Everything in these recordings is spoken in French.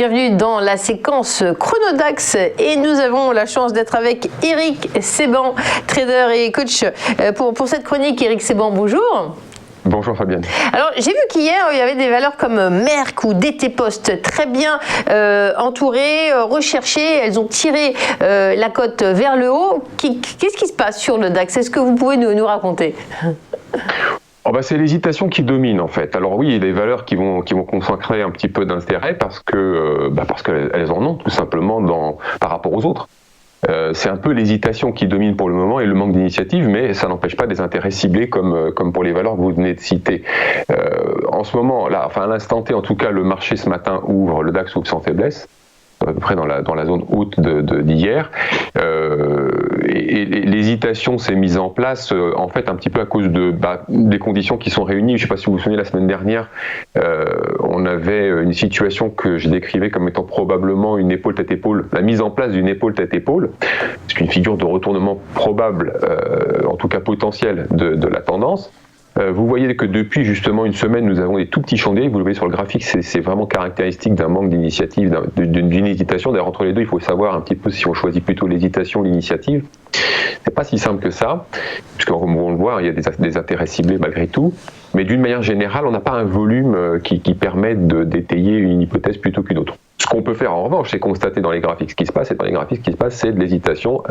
bienvenue dans la séquence Chronodax et nous avons la chance d'être avec Éric Seban, trader et coach pour cette chronique. Éric Seban, bonjour. Bonjour Fabienne. Alors j'ai vu qu'hier il y avait des valeurs comme Merck ou DT Post très bien entourées, recherchées, elles ont tiré la cote vers le haut. Qu'est-ce qui se passe sur le DAX? Est-ce que vous pouvez nous raconter? C'est l'hésitation qui domine en fait. Alors oui, il y a des valeurs qui vont consacrer un petit peu d'intérêt parce qu'elles en ont tout simplement par rapport aux autres. C'est un peu l'hésitation qui domine pour le moment et le manque d'initiative, mais ça n'empêche pas des intérêts ciblés comme pour les valeurs que vous venez de citer. En ce moment, là, à l'instant T, en tout cas, le marché ce matin ouvre, le DAX ouvre sans faiblesse, à peu près dans la zone haute d'hier. Et l'hésitation s'est mise en place en fait un petit peu à cause des conditions qui sont réunies. Je ne sais pas si vous vous souvenez, la semaine dernière, on avait une situation que je décrivais comme étant probablement une épaule tête-épaule, la mise en place d'une épaule tête-épaule, c'est une figure de retournement probable, en tout cas potentiel, de la tendance. Vous voyez que depuis justement une semaine, nous avons des tout petits chandeliers. Vous le voyez sur le graphique, c'est vraiment caractéristique d'un manque d'initiative, d'une hésitation. D'ailleurs, entre les deux, il faut savoir un petit peu si on choisit plutôt l'hésitation ou l'initiative. C'est pas si simple que ça, puisque comme on le voit, il y a des intérêts ciblés malgré tout. Mais d'une manière générale, on n'a pas un volume qui permette d'étayer une hypothèse plutôt qu'une autre. Ce qu'on peut faire en revanche, c'est constater dans les graphiques ce qui se passe. Et dans les graphiques, ce qui se passe, c'est de l'hésitation.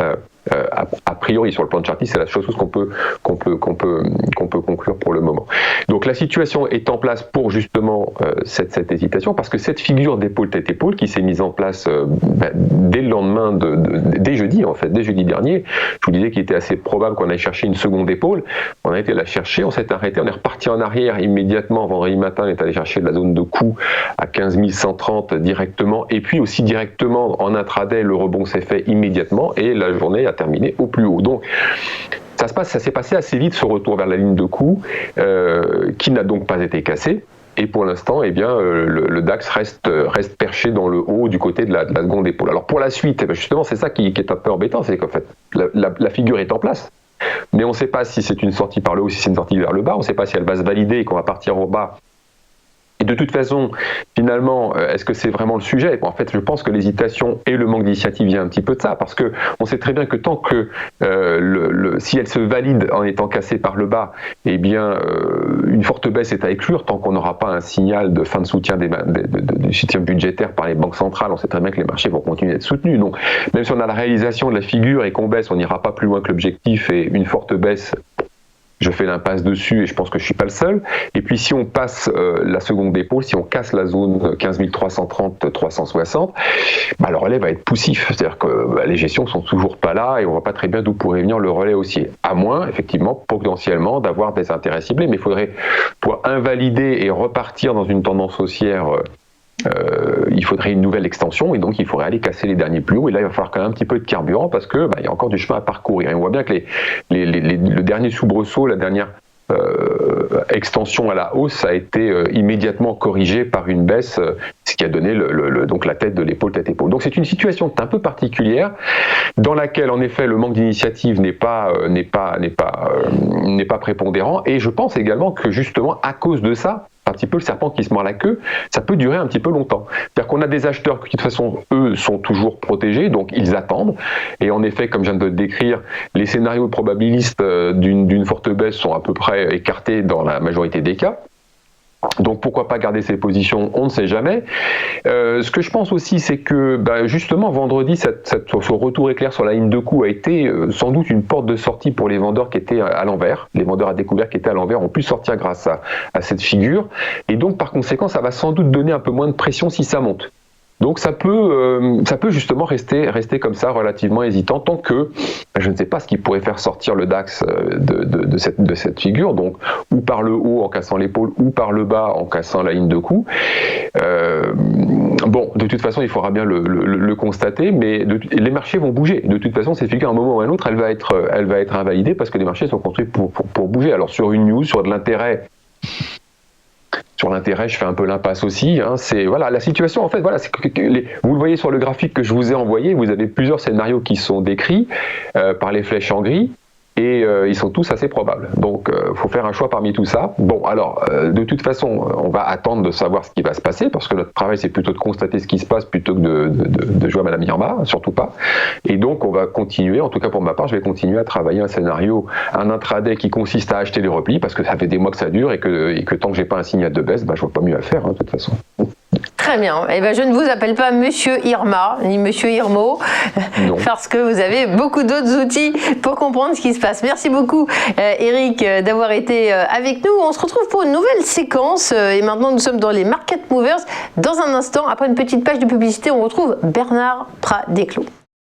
A priori, sur le plan de chartiste, c'est la chose qu'on peut conclure pour le moment. Donc la situation est en place pour justement cette hésitation, parce que cette figure d'épaule tête-épaule qui s'est mise en place dès le lendemain, dès jeudi dernier, je vous disais qu'il était assez probable qu'on aille chercher une seconde épaule. On a été la chercher, on s'est arrêté, on est reparti en arrière immédiatement. Vendredi matin, on est allé chercher de la zone de coup à 15 130 directement, et puis aussi directement en intraday, le rebond s'est fait immédiatement et la journée a terminé au plus haut. Donc ça s'est passé assez vite, ce retour vers la ligne de coup, qui n'a donc pas été cassé. Et pour l'instant, le DAX reste perché dans le haut du côté de la seconde épaule. Alors pour la suite, justement, c'est ça qui est un peu embêtant, c'est qu'en fait, la figure est en place, mais on ne sait pas si c'est une sortie par le haut ou si c'est une sortie vers le bas. On ne sait pas si elle va se valider et qu'on va partir au bas. Et de toute façon, finalement, est-ce que c'est vraiment le sujet? En fait, je pense que l'hésitation et le manque d'initiative vient un petit peu de ça, parce que on sait très bien que tant que si elle se valide en étant cassée par le bas, une forte baisse est à exclure tant qu'on n'aura pas un signal de fin de soutien du soutien budgétaire par les banques centrales. On sait très bien que les marchés vont continuer d'être soutenus. Donc, même si on a la réalisation de la figure et qu'on baisse, on n'ira pas plus loin que l'objectif, et une forte baisse, je fais l'impasse dessus et je pense que je ne suis pas le seul. Et puis si on passe la seconde épaule, si on casse la zone 15 330-360, le relais va être poussif. C'est-à-dire que les gestions ne sont toujours pas là et on ne voit pas très bien d'où pourrait venir le relais haussier. À moins, effectivement, potentiellement, d'avoir des intérêts ciblés. Mais il faudrait, pour invalider et repartir dans une tendance haussière, il faudrait une nouvelle extension et donc il faudrait aller casser les derniers plus hauts, et là il va falloir quand même un petit peu de carburant parce que il y a encore du chemin à parcourir, et on voit bien que le dernier soubresaut, la dernière extension à la hausse a été immédiatement corrigée par une baisse, ce qui a donné donc la tête de l'épaule tête-épaule. Donc c'est une situation un peu particulière dans laquelle en effet le manque d'initiative n'est pas prépondérant, et je pense également que justement à cause de ça, un petit peu le serpent qui se mord la queue, ça peut durer un petit peu longtemps. C'est-à-dire qu'on a des acheteurs qui de toute façon, eux, sont toujours protégés, donc ils attendent. Et en effet, comme je viens de le décrire, les scénarios probabilistes d'une forte baisse sont à peu près écartés dans la majorité des cas. Donc pourquoi pas garder ces positions, on ne sait jamais. Ce que je pense aussi, c'est que justement vendredi, ce retour éclair sur la ligne de coup a été sans doute une porte de sortie pour les vendeurs qui étaient à l'envers. Les vendeurs à découvert qui étaient à l'envers ont pu sortir grâce à cette figure. Et donc par conséquent, ça va sans doute donner un peu moins de pression si ça monte. Donc ça peut justement rester comme ça, relativement hésitant, tant que je ne sais pas ce qui pourrait faire sortir le DAX de cette figure, donc ou par le haut en cassant l'épaule, ou par le bas en cassant la ligne de coup. De toute façon, il faudra bien le constater, mais les marchés vont bouger. De toute façon, cette figure, à un moment ou à un autre, elle va être invalidée parce que les marchés sont construits pour bouger. Alors sur une news, sur de l'intérêt. Sur l'intérêt, je fais un peu l'impasse aussi. C'est la situation. En fait, vous le voyez sur le graphique que je vous ai envoyé. Vous avez plusieurs scénarios qui sont décrits par les flèches en gris. et ils sont tous assez probables. Donc, faut faire un choix parmi tout ça. Bon, alors, de toute façon, on va attendre de savoir ce qui va se passer, parce que notre travail, c'est plutôt de constater ce qui se passe plutôt que de jouer à Madame Irma, surtout pas. Et donc, on va continuer, en tout cas pour ma part, je vais continuer à travailler un scénario, un intraday qui consiste à acheter les replis, parce que ça fait des mois que ça dure, et que tant que j'ai pas un signal de baisse, je vois pas mieux à faire, de toute façon. Très bien. Eh ben, je ne vous appelle pas Monsieur Irma, ni Monsieur Irmo, parce que vous avez beaucoup d'autres outils pour comprendre ce qui se passe. Merci beaucoup, Eric, d'avoir été avec nous. On se retrouve pour une nouvelle séquence. Et maintenant, nous sommes dans les Market Movers. Dans un instant, après une petite page de publicité, on retrouve Bernard Prat-Desclos.